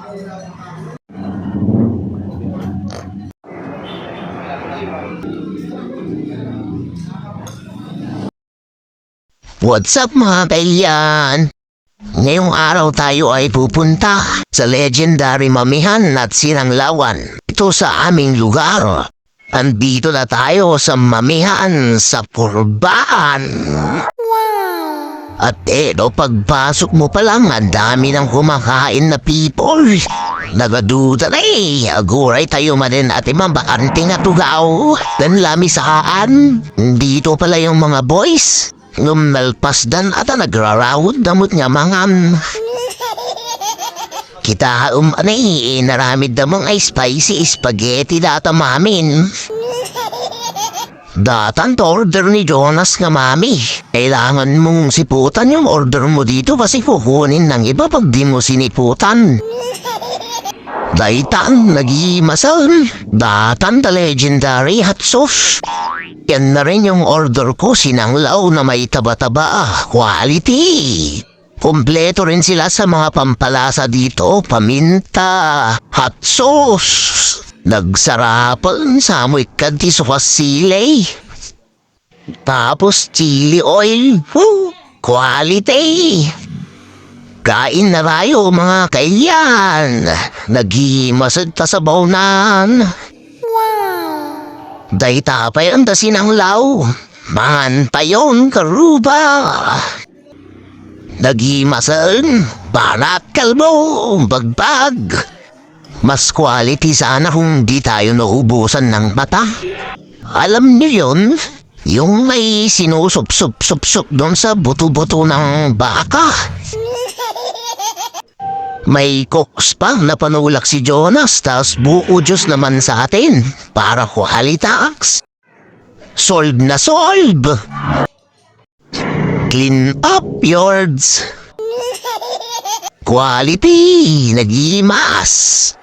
What's up mga kaibigan? Ngayong araw tayo ay pupunta sa legendary Mamihan at Sinanglawan. Ito sa aming lugar. Andito na tayo sa Mamihan sa Purban. At pagpasok mo pa lang, ang dami ng kumakain na people. Nagaduda na aguray tayo manin at imambakante nga tugaw. Dan lamisaan. Dito pala yung mga boys. Lumalpasdan at nagrarawod damot nga mangam. Kita naramid damong ay spicy spaghetti data mamin. Datan to order ni Jonas nga mami. Kailangan mong siputan yung order mo dito kasi kukunin ng iba pag di mo siniputan. Daitan nag-imasal. Datan the legendary hot sauce. Yan na rin yung order ko, sinanglaw na may taba-taba, quality. Kompleto rin sila sa mga pampalasa dito, paminta, hot sauce. Nagsarapan sa amoy kanti sa sili. Tapos chili oil, quality. Kain na tayo mga kaibigan. Nag-imasad ta sa baunan. Dayta pa yan ta sinanglaw. Man pa yun karuba. Nagimasan, barat kalbo, bagbag. Mas quality sana kung di tayo naubusan ng mata. Alam niyo yun? Yung may sinusup-sup-sup-sup doon sa buto-buto ng baka. May cooks pa na panulak si Jonas, tas buo Diyos naman sa atin para qualitax. Solve na solve! Clean up yards! Quality! Nagimas!